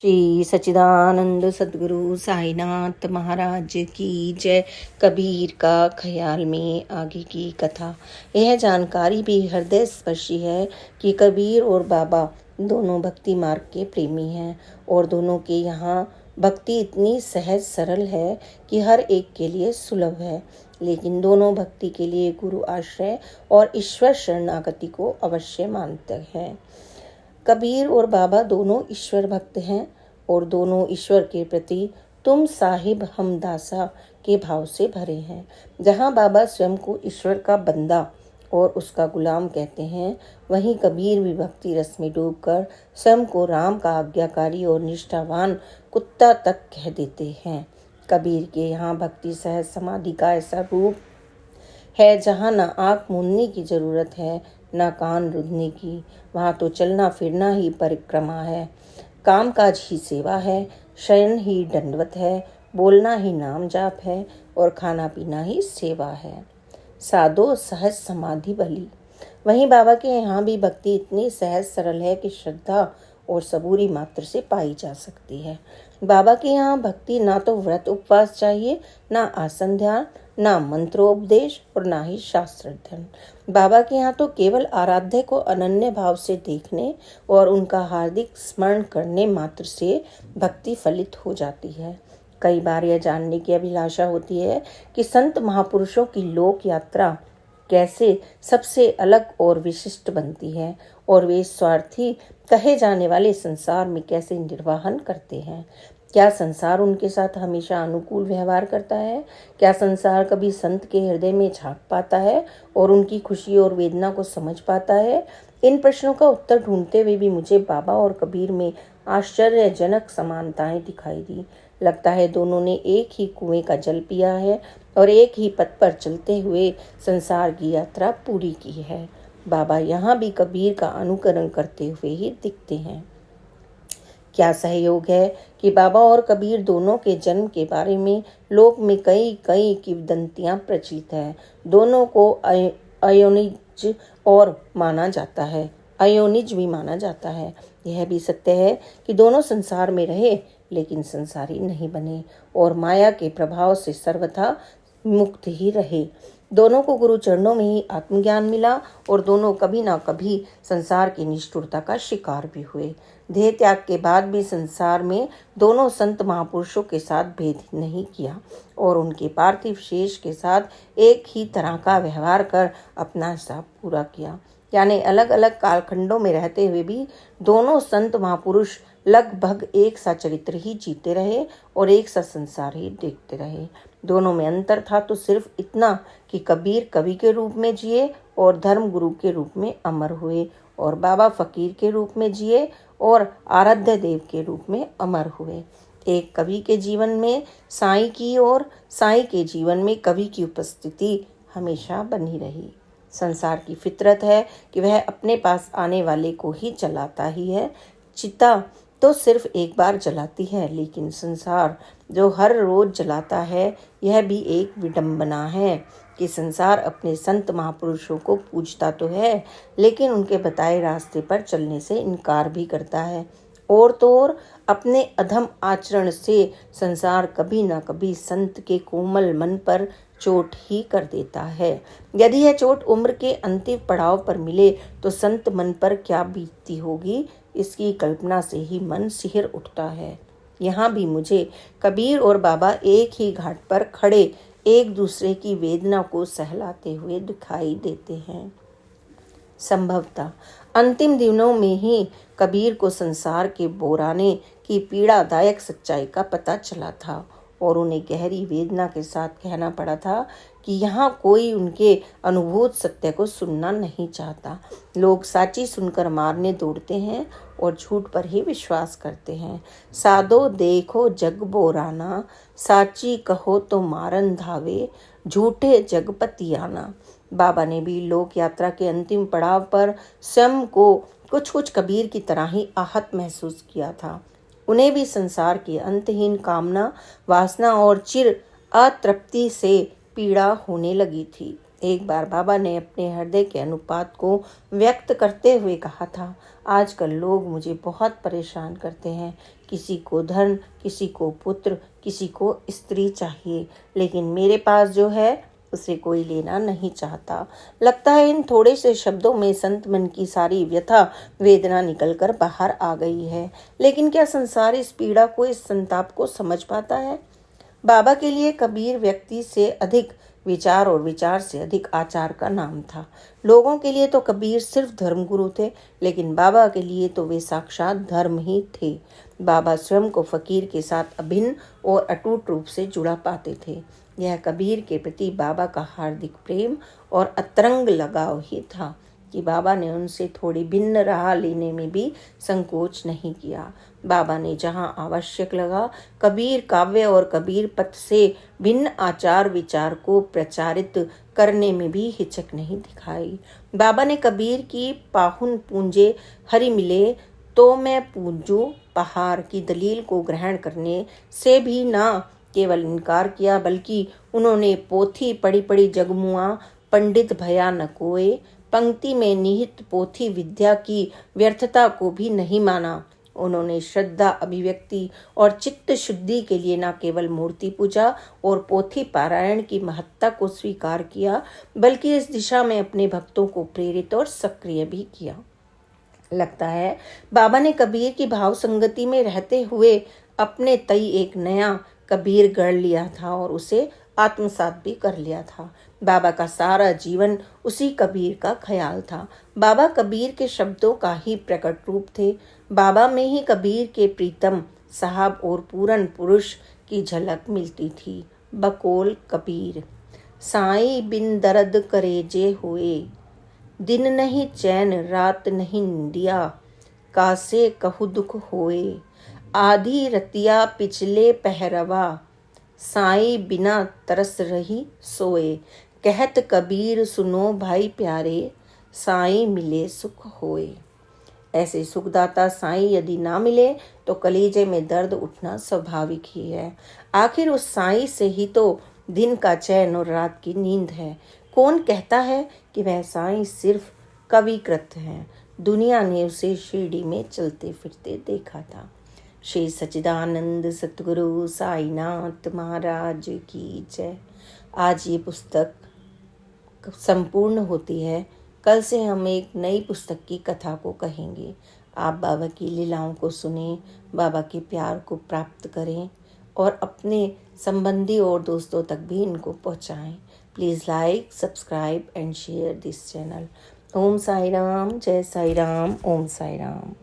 श्री सच्चिदानंद सद्गुरु साईनाथ महाराज की जय। कबीर का ख्याल में आगे की कथा। यह जानकारी भी हृदय स्पर्शी है कि कबीर और बाबा दोनों भक्ति मार्ग के प्रेमी हैं और दोनों के यहाँ भक्ति इतनी सहज सरल है कि हर एक के लिए सुलभ है। लेकिन दोनों भक्ति के लिए गुरु आश्रय और ईश्वर शरणागति को अवश्य मानते हैं। कबीर और बाबा दोनों ईश्वर भक्त हैं और दोनों ईश्वर के प्रति तुम साहिब हम दासा के भाव से भरे हैं। जहाँ बाबा स्वयं को ईश्वर का बंदा और उसका गुलाम कहते हैं, वहीं कबीर भी भक्ति रस में डूबकर स्वयं को राम का आज्ञाकारी और निष्ठावान कुत्ता तक कह देते हैं। कबीर के यहाँ भक्ति सहज समाधि का ऐसा रूप है जहाँ न आँख मूंदने की जरूरत है न कान रुदने की। वहाँ तो चलना फिरना ही परिक्रमा है, कामकाज ही सेवा है, शयन ही दंडवत है, बोलना ही नाम जाप है और खाना पीना ही सेवा है। साधो सहज समाधि भली। वहीं बाबा के यहाँ भी भक्ति इतनी सहज सरल है कि श्रद्धा और सबूरी मात्र से पाई जा सकती है। बाबा के यहाँ भक्ति ना तो व्रत उपवास चाहिए, ना आसन ध्यान, ना मंत्रोपदेश और ना ही शास्त्र अध्ययन। बाबा के यहाँ तो केवल आराध्य को अनन्य भाव से देखने और उनका हार्दिक स्मरण करने मात्र से भक्ति फलित हो जाती है। कई बार यह जानने की अभिलाषा होती है कि संत महापुरुषों की लोक यात्रा कैसे सबसे अलग और विशिष्ट बनती है और वे स्वार्थी कहे जाने वाले संसार में कैसे निर्वाहन करते हैं। क्या संसार उनके साथ हमेशा अनुकूल व्यवहार करता है? क्या संसार कभी संत के हृदय में झांक पाता है और उनकी खुशी और वेदना को समझ पाता है? इन प्रश्नों का उत्तर ढूंढते हुए भी मुझे बाबा और कबीर में आश्चर्यजनक समानताएं दिखाई दी। लगता है दोनों ने एक ही कुएं का जल पिया है और एक ही पथ पर चलते हुए संसार की यात्रा पूरी की है। बाबा यहाँ भी कबीर का अनुकरण करते हुए ही दिखते हैं। क्या सहयोग है कि बाबा और कबीर दोनों के जन्म के बारे में लोक में कई कई किंवदंतियां प्रचलित है। दोनों को अयोनिज और माना जाता है, अयोनिज भी माना जाता है। यह भी सत्य है कि दोनों संसार में रहे लेकिन संसारी नहीं बने और माया के प्रभाव से सर्वथा मुक्त ही रहे। दोनों को गुरु चरणों में ही आत्मज्ञान मिला और दोनों कभी ना कभी संसार की निष्ठुरता का शिकार भी हुए। देह त्याग के बाद भी संसार में दोनों संत महापुरुषों के साथ भेद नहीं किया और उनके पार्थिव शेष के साथ एक ही तरह का व्यवहार कर अपना हिसाब पूरा किया। यानी अलग अलग कालखंडों में रहते हुए भी दोनों संत महापुरुष लगभग एक सा चरित्र ही जीते रहे और एक सा संसार ही देखते रहे। दोनों में अंतर था तो सिर्फ इतना कि कबीर कवि के रूप में जिए और धर्म गुरु के रूप में अमर हुए और बाबा फकीर के रूप में जिए और आराध्य देव के रूप में अमर हुए। एक कवि के जीवन में साईं की और साईं के जीवन में कवि की उपस्थिति हमेशा बनी रही। संसार की फितरत है कि वह अपने पास आने वाले को ही जलाता ही है। चिता तो सिर्फ एक बार जलाती है, लेकिन संसार जो हर रोज जलाता है, यह भी एक विडंबना है कि संसार अपने संत महापुरुषों को पूजता तो है लेकिन उनके बताए रास्ते पर चलने से इनकार भी करता है। और तो और अपने अधम आचरण से संसार कभी न कभी संत के कोमल मन पर चोट ही कर देता है। यदि यह चोट उम्र के अंतिम पड़ाव पर मिले तो संत मन पर क्या बीतती होगी, इसकी कल्पना से ही मन सिहर उठता है। यहाँ भी मुझे कबीर और बाबा एक ही घाट पर खड़े एक दूसरे की वेदना को सहलाते हुए दिखाई देते हैं। संभवतः अंतिम दिनों में ही कबीर को संसार के बोराने की पीड़ादायक सच्चाई का पता चला था और उन्हें गहरी वेदना के साथ कहना पड़ा था कि यहाँ कोई उनके अनुभूत सत्य को सुनना नहीं चाहता। लोग साची सुनकर मारने दौड़ते हैं और झूठ पर ही विश्वास करते हैं। साधो देखो जग बोराना, साची कहो तो मारन धावे, झूठे जगपति आना। बाबा ने भी लोक यात्रा के अंतिम पड़ाव पर स्वयं को कुछ कुछ कबीर की तरह ही आहत महसूस किया था। उन्हें भी संसार की अंतहीन कामना, वासना और चिर अतृप्ति से पीड़ा होने लगी थी। एक बार बाबा ने अपने हृदय के अनुपात को व्यक्त करते हुए कहा था, आजकल लोग मुझे बहुत परेशान करते हैं किसी को धन, किसी को पुत्र, किसी को स्त्री चाहिए, लेकिन मेरे पास जो है उसे कोई लेना नहीं चाहता। लगता है इन थोड़े से शब्दों में संत मन की सारी व्यथा वेदना निकलकर बाहर आ गई है। लेकिन क्या संसार इस पीड़ा को, इस संताप को समझ पाता है? बाबा के लिए कबीर व्यक्ति से अधिक विचार और विचार से अधिक आचार का नाम था। लोगों के लिए तो कबीर सिर्फ धर्मगुरु थे, लेकिन बाबा के लिए तो वे साक्षात धर्म ही थे। बाबा स्वयं को फकीर के साथ अभिन्न और अटूट रूप से जुड़ा पाते थे। यह कबीर के प्रति बाबा का हार्दिक प्रेम और अतरंग लगाव ही था कि बाबा ने उनसे थोड़ी भिन्न राह लेने में भी संकोच नहीं किया। बाबा ने जहां आवश्यक लगा कबीर काव्य और कबीर पथ से भिन्न आचार विचार को प्रचारित करने में भी हिचक नहीं दिखाई। बाबा ने कबीर की पाहुन पूंजे हरि मिले तो मैं पूजूं पहाड़ की दलील को ग्रहण करने से भी ना केवल इनकार किया, बल्कि उन्होंने पोथी पड़ी पड़ी जगमुआ पंडित भया न कोय पंक्ति में निहित पोथी विद्या की व्यर्थता को भी नहीं माना। उन्होंने श्रद्धा, अभिव्यक्ति और चित्त शुद्धि के लिए न केवल मूर्ति पूजा और पोथी पारायण की महत्ता को स्वीकार किया, बल्कि इस दिशा में अपने भक्तों को प्रेरित और सक्रिय भी किया। लगता है बाबा ने कबीर की भाव संगति में रहते हुए अपने तई एक नया कबीर गढ़ लिया था और उसे आत्मसात भी कर लिया था। बाबा का सारा जीवन उसी कबीर का ख्याल था। बाबा कबीर के शब्दों का ही प्रकट रूप थे। बाबा में ही कबीर के प्रीतम साहब और पूरन पुरुष की झलक मिलती थी। बकोल कबीर साईं बिन दर्द करेजे हुए, दिन नहीं चैन रात नहीं निंदिया, कासे कहु दुख होए, आधी रतिया पिछले पहरवा, साईं बिना तरस रही सोए, कहत कबीर सुनो भाई प्यारे, साईं मिले सुख होए। ऐसे सुखदाता साईं यदि ना मिले तो कलेजे में दर्द उठना स्वाभाविक ही है। आखिर उस साईं से ही तो दिन का चैन और रात की नींद है। कौन कहता है कि वह साईं सिर्फ कविकृत है? दुनिया ने उसे शिरडी में चलते फिरते देखा था। श्री सच्चिदानंद सतगुरु साईनाथ महाराज की जय। आज ये पुस्तक संपूर्ण होती है। कल से हम एक नई पुस्तक की कथा को कहेंगे। आप बाबा की लीलाओं को सुनें, बाबा के प्यार को प्राप्त करें और अपने संबंधी और दोस्तों तक भी इनको पहुंचाएं। Please like, subscribe and share this channel. Om Sai Ram, जय साई राम, ओम साई राम।